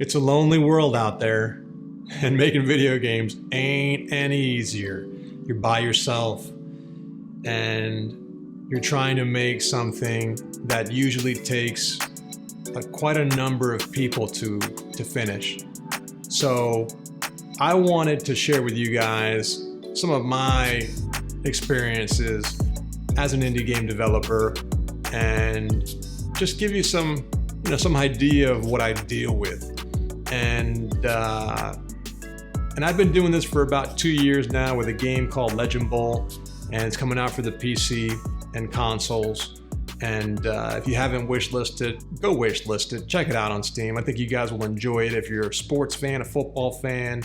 It's a lonely world out there, and making video games ain't any easier. You're by yourself, and you're trying to make something that usually takes quite a number of people to finish. So I wanted to share with you guys some of my experiences as an indie game developer and just give you some idea of what I deal with. And I've been doing this for about 2 years now with a game called Legend Bowl, and it's coming out for the PC and consoles. And if you haven't wishlisted, go wishlist it. Check it out on Steam. I think you guys will enjoy it. If you're a sports fan, a football fan,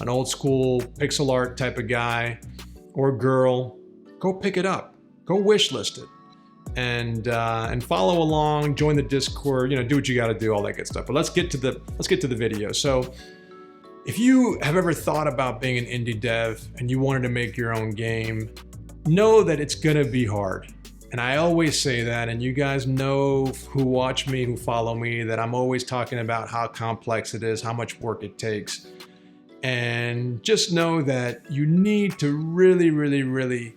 an old school pixel art type of guy or girl, go pick it up. Go wishlist it. And follow along, join the Discord, do what you got to do, all that good stuff. But let's get to the video. So if you have ever thought about being an indie dev and you wanted to make your own game, know that it's gonna be hard. And I always say that, and you guys know who watch me, who follow me, that I'm always talking about how complex it is, how much work it takes. And just know that you need to really, really, really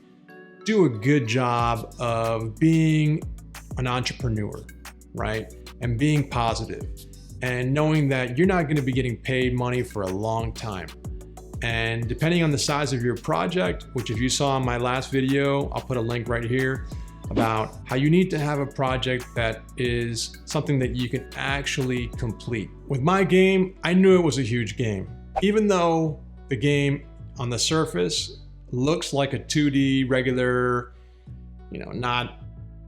do a good job of being an entrepreneur, right? And being positive and knowing that you're not going to be getting paid money for a long time. And depending on the size of your project, which if you saw in my last video, I'll put a link right here about how you need to have a project that is something that you can actually complete. With my game, I knew it was a huge game. Even though the game on the surface looks like a 2D regular, not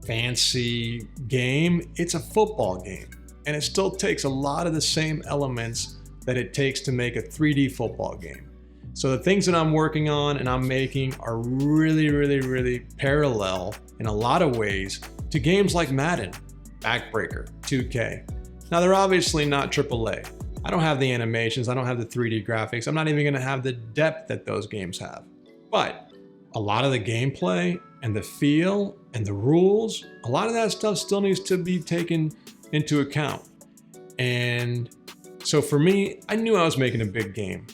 fancy game, it's a football game. And it still takes a lot of the same elements that it takes to make a 3D football game. So the things that I'm working on and I'm making are really, really, really parallel in a lot of ways to games like Madden, Backbreaker, 2K. Now they're obviously not AAA. I don't have the animations, I don't have the 3D graphics, I'm not even gonna have the depth that those games have. But a lot of the gameplay and the feel and the rules, a lot of that stuff still needs to be taken into account. And so for me, I knew I was making a big game,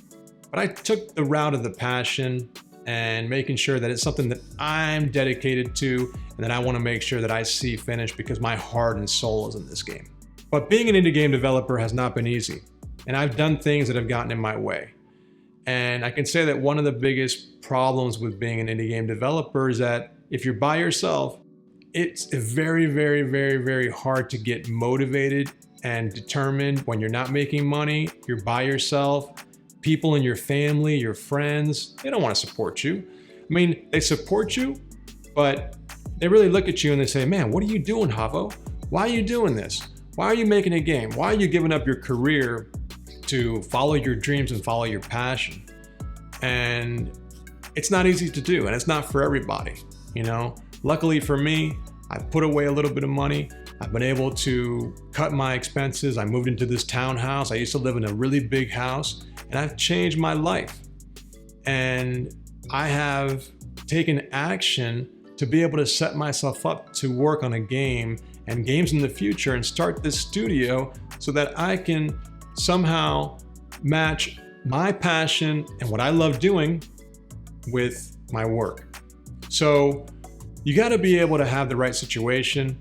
but I took the route of the passion and making sure that it's something that I'm dedicated to and that I want to make sure that I see finished because my heart and soul is in this game. But being an indie game developer has not been easy, and I've done things that have gotten in my way. And I can say that one of the biggest problems with being an indie game developer is that if you're by yourself, it's very, very, very, very hard to get motivated and determined when you're not making money, you're by yourself. People in your family, your friends, they don't want to support you. I mean, they support you, but they really look at you and they say, man, what are you doing, Havo? Why are you doing this? Why are you making a game? Why are you giving up your career to follow your dreams and follow your passion? And it's not easy to do, and it's not for everybody, Luckily for me, I put away a little bit of money. I've been able to cut my expenses. I moved into this townhouse. I used to live in a really big house, and I've changed my life. And I have taken action to be able to set myself up to work on a game and games in the future and start this studio so that I can somehow match my passion and what I love doing with my work. So you got to be able to have the right situation.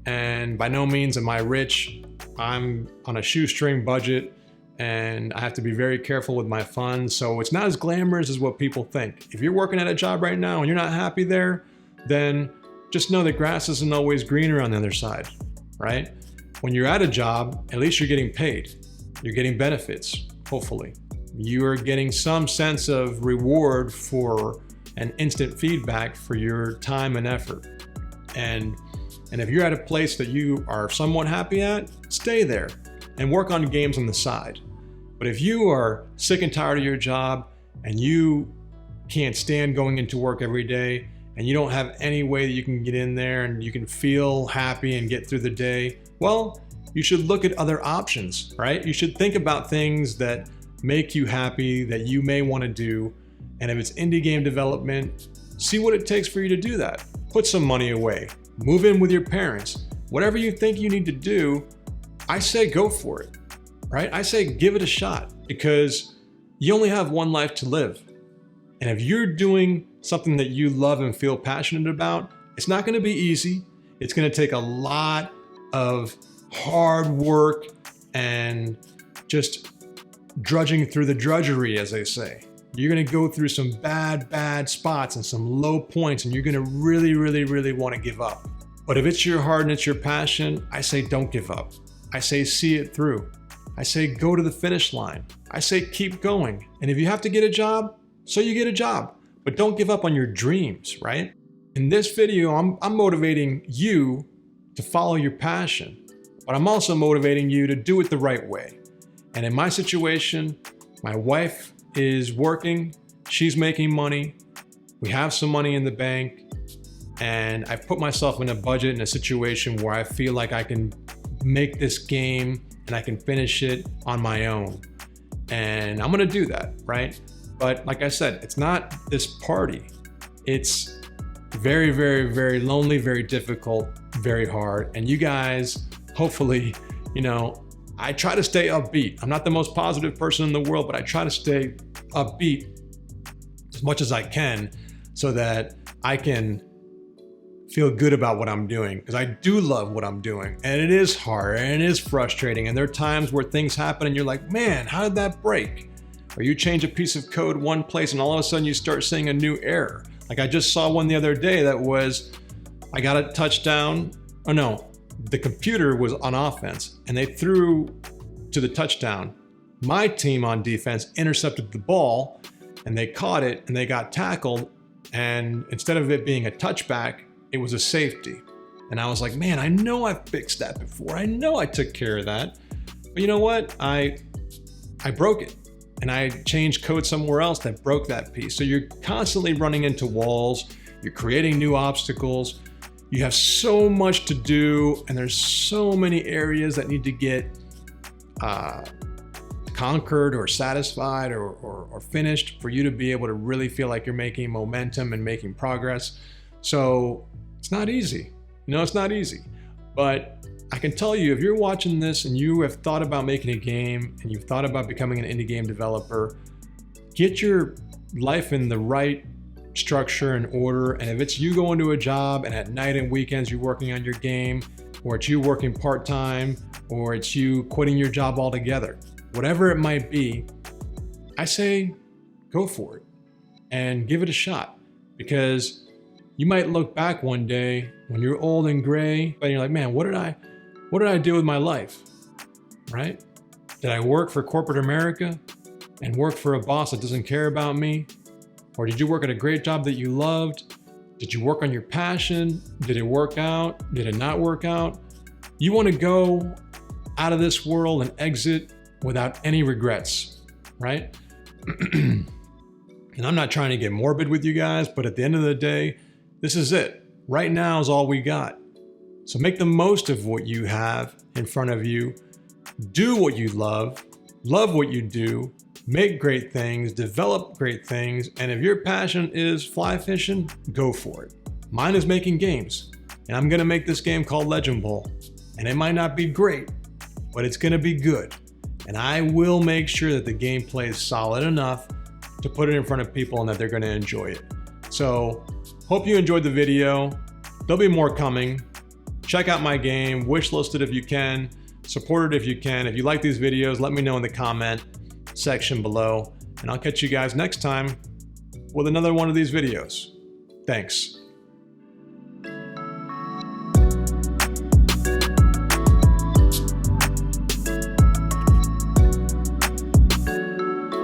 And by no means am I rich. I'm on a shoestring budget and I have to be very careful with my funds. So it's not as glamorous as what people think. If you're working at a job right now and you're not happy there, then just know that grass isn't always greener on the other side, right? When you're at a job, at least you're getting paid. You're getting benefits, hopefully. You are getting some sense of reward for an instant feedback for your time and effort. And if you're at a place that you are somewhat happy at, stay there and work on games on the side. But if you are sick and tired of your job and you can't stand going into work every day and you don't have any way that you can get in there and you can feel happy and get through the day, well, you should look at other options, right? You should think about things that make you happy, that you may want to do. And if it's indie game development, see what it takes for you to do that. Put some money away, move in with your parents, whatever you think you need to do, I say go for it. right? I say give it a shot, because you only have one life to live. And if you're doing something that you love and feel passionate about, it's not going to be easy. It's going to take a lot of hard work and just drudging through the drudgery, as they say. You're going to go through some bad spots and some low points, and you're going to really want to give up. But if it's your heart and it's your passion, I say don't give up. I say see it through. I say go to the finish line. I say keep going. And if you have to get a job, so you get a job. But don't give up on your dreams, right? In this video, I'm motivating you to follow your passion, but I'm also motivating you to do it the right way. And in my situation, my wife is working, she's making money, we have some money in the bank, and I've put myself in a budget in a situation where I feel like I can make this game and I can finish it on my own. And I'm gonna do that, right? But like I said, it's not this party. It's very lonely, very difficult, very hard. And you guys, hopefully, I try to stay upbeat. I'm not the most positive person in the world, but I try to stay upbeat as much as I can so that I can feel good about what I'm doing, because I do love what I'm doing, and it is hard and it is frustrating. And there are times where things happen and you're like, man, how did that break? Or you change a piece of code one place and all of a sudden you start seeing a new error. Like I just saw one the other day that was, I got a touchdown. Oh no, the computer was on offense and they threw to the touchdown. My team on defense intercepted the ball and they caught it and they got tackled. And instead of it being a touchback, it was a safety. And I was like, man, I know I've fixed that before. I know I took care of that. But you know what? I broke it. And I changed code somewhere else that broke that piece. So you're constantly running into walls, you're creating new obstacles, you have so much to do, and there's so many areas that need to get conquered or satisfied or finished for you to be able to really feel like you're making momentum and making progress. So it's not easy. It's not easy. But I can tell you, if you're watching this and you have thought about making a game and you've thought about becoming an indie game developer, get your life in the right structure and order. And if it's you going to a job and at night and weekends you're working on your game, or it's you working part-time, or it's you quitting your job altogether, whatever it might be, I say go for it and give it a shot, because you might look back one day when you're old and gray and you're like, man, what did I do with my life, right? Did I work for corporate America and work for a boss that doesn't care about me? Or did you work at a great job that you loved? Did you work on your passion? Did it work out? Did it not work out? You want to go out of this world and exit without any regrets, right? And I'm not trying to get morbid with you guys, but at the end of the day, this is it. Right now is all we got. So make the most of what you have in front of you. Do what you love what you do, make great things, develop great things, and if your passion is fly fishing, go for it. Mine is making games, and I'm gonna make this game called Legend Bowl. And it might not be great, but it's gonna be good. And I will make sure that the gameplay is solid enough to put it in front of people and that they're gonna enjoy it. So, hope you enjoyed the video. There'll be more coming. Check out my game, wishlist it if you can, support it if you can. If you like these videos, let me know in the comment section below, and I'll catch you guys next time with another one of these videos. Thanks.